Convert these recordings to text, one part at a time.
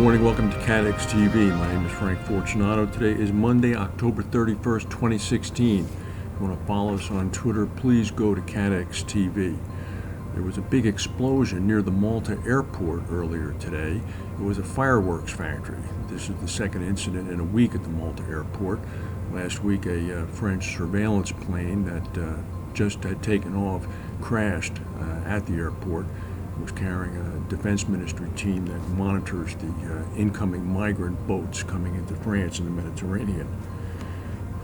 morning, welcome to CATEX TV. My name is Frank Fortunato. Today is Monday, October 31st, 2016. If you want to follow us on Twitter, please go to CATEX TV. There was a big explosion near the Malta airport earlier today. It was a fireworks factory. This is the second incident in a week at the Malta airport. Last week, a French surveillance plane that just had taken off crashed at the airport. It was carrying a defense ministry team that monitors the incoming migrant boats coming into France in the Mediterranean.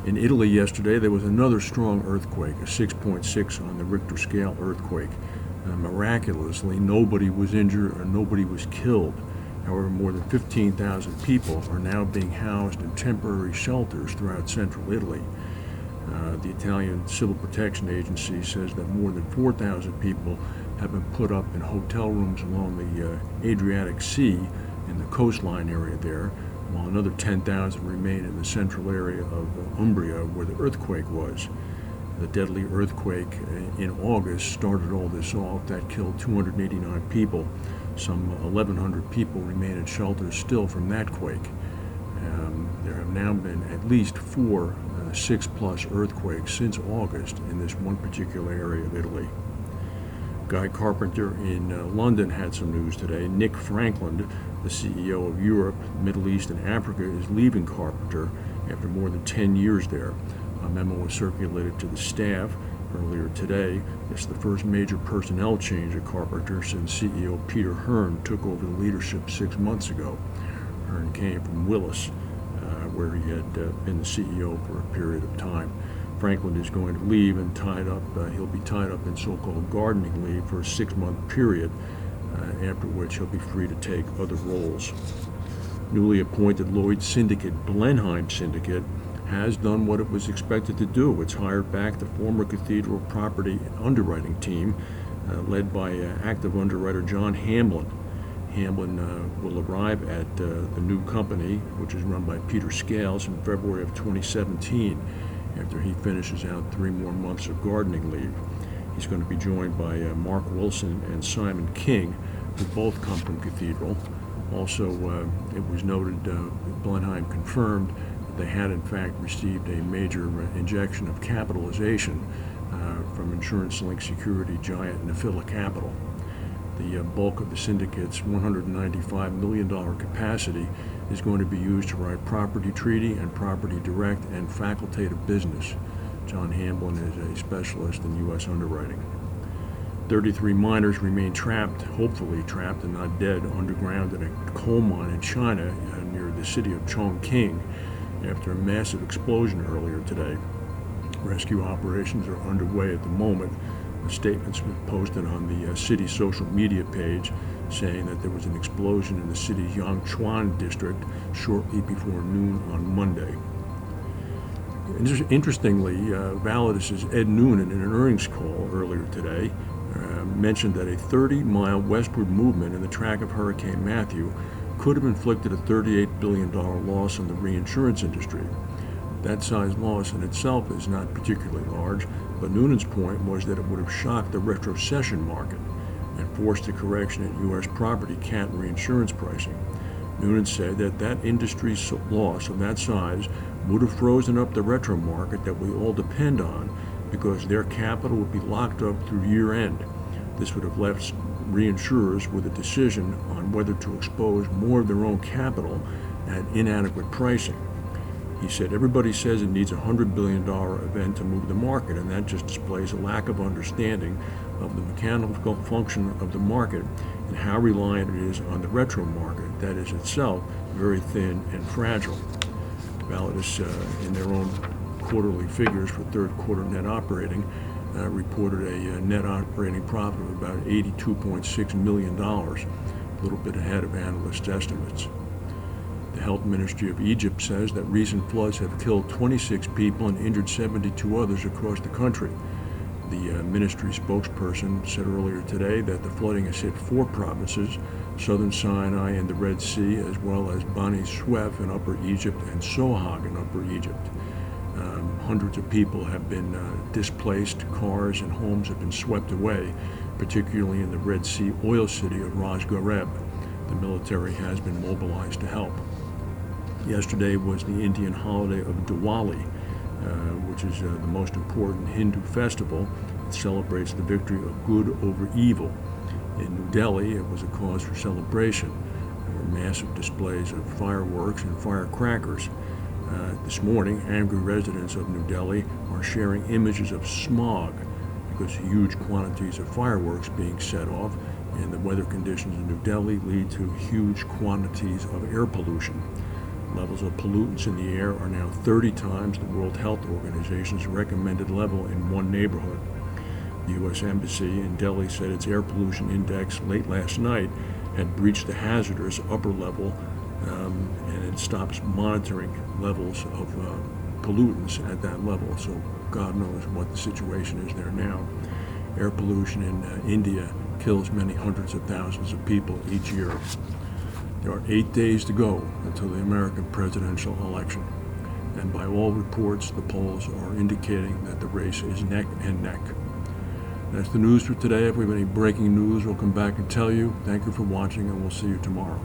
In Italy yesterday, there was another strong earthquake, a 6.6 on the Richter scale earthquake. Miraculously, nobody was injured or nobody was killed. However, more than 15,000 people are now being housed in temporary shelters throughout central Italy. The Italian Civil Protection Agency says that more than 4,000 people have been put up in hotel rooms along the Adriatic Sea in the coastline area there, while another 10,000 remain in the central area of Umbria where the earthquake was. The deadly earthquake in August started all this off. That killed 289 people. Some 1,100 people remain in shelters still from that quake. There have now been at least four 6+ earthquakes since August in this one particular area of Italy. Guy Carpenter in London had some news today. Nick Frankland, the CEO of Europe, Middle East, and Africa, is leaving Carpenter after more than 10 years there. A memo was circulated to the staff earlier today. It's the first major personnel change at Carpenter since CEO Peter Hearn took over the leadership 6 months ago. Hearn came from Willis, where he had been the CEO for a period of time. Frankland is going to leave and he'll be tied up in so-called gardening leave for a 6-month period, after which he'll be free to take other roles. Newly appointed Lloyd's Syndicate, Blenheim Syndicate, has done what it was expected to do. It's hired back the former Cathedral property underwriting team, led by active underwriter John Hamblin. Hamblin will arrive at the new company, which is run by Peter Scales, in February of 2017, after he finishes out 3 more months of gardening leave. He's going to be joined by Mark Wilson and Simon King, who both come from Cathedral. Also, it was noted, Blenheim confirmed that they had in fact received a major injection of capitalization from insurance-linked security giant Nephila Capital. The bulk of the syndicate's $195 million capacity is going to be used to write property treaty and property direct and facultative business. John Hamblin is a specialist in U.S. underwriting. 33 miners remain trapped, hopefully trapped and not dead, underground in a coal mine in China near the city of Chongqing after a massive explosion earlier today. Rescue operations are underway at the moment. The statements were posted on the city's social media page saying that there was an explosion in the city's Yangchuan district shortly before noon on Monday. Interestingly, Validus' Ed Noonan, in an earnings call earlier today, mentioned that a 30-mile westward movement in the track of Hurricane Matthew could have inflicted a $38 billion loss on the reinsurance industry. That size loss in itself is not particularly large, but Noonan's point was that it would have shocked the retrocession market and forced a correction in U.S. property cat reinsurance pricing. Noonan said that industry's loss of that size would have frozen up the retro market that we all depend on because their capital would be locked up through year end. This would have left reinsurers with a decision on whether to expose more of their own capital at inadequate pricing. He said, everybody says it needs a $100 billion event to move the market, and that just displays a lack of understanding of the mechanical function of the market and how reliant it is on the retro market that is itself very thin and fragile. Validus, in their own quarterly figures for third quarter net operating, reported a net operating profit of about $82.6 million, a little bit ahead of analysts' estimates. The Health Ministry of Egypt says that recent floods have killed 26 people and injured 72 others across the country. The ministry spokesperson said earlier today that the flooding has hit 4 provinces, southern Sinai and the Red Sea, as well as Bani Suef in Upper Egypt and Sohag in Upper Egypt. Hundreds of people have been displaced, cars and homes have been swept away, particularly in the Red Sea oil city of Ras Gareb. The military has been mobilized to help. Yesterday was the Indian holiday of Diwali, which is the most important Hindu festival. It celebrates the victory of good over evil. In New Delhi, it was a cause for celebration. There were massive displays of fireworks and firecrackers. This morning, angry residents of New Delhi are sharing images of smog because huge quantities of fireworks being set off, and the weather conditions in New Delhi lead to huge quantities of air pollution. Levels of pollutants in the air are now 30 times the World Health Organization's recommended level in one neighborhood. The U.S. Embassy in Delhi said its air pollution index late last night had breached the hazardous upper level, and it stops monitoring levels of pollutants at that level. So God knows what the situation is there now. Air pollution in India kills many hundreds of thousands of people each year. There are 8 days to go until the American presidential election, and by all reports, the polls are indicating that the race is neck and neck. That's the news for today. If we have any breaking news, we'll come back and tell you. Thank you for watching, and we'll see you tomorrow.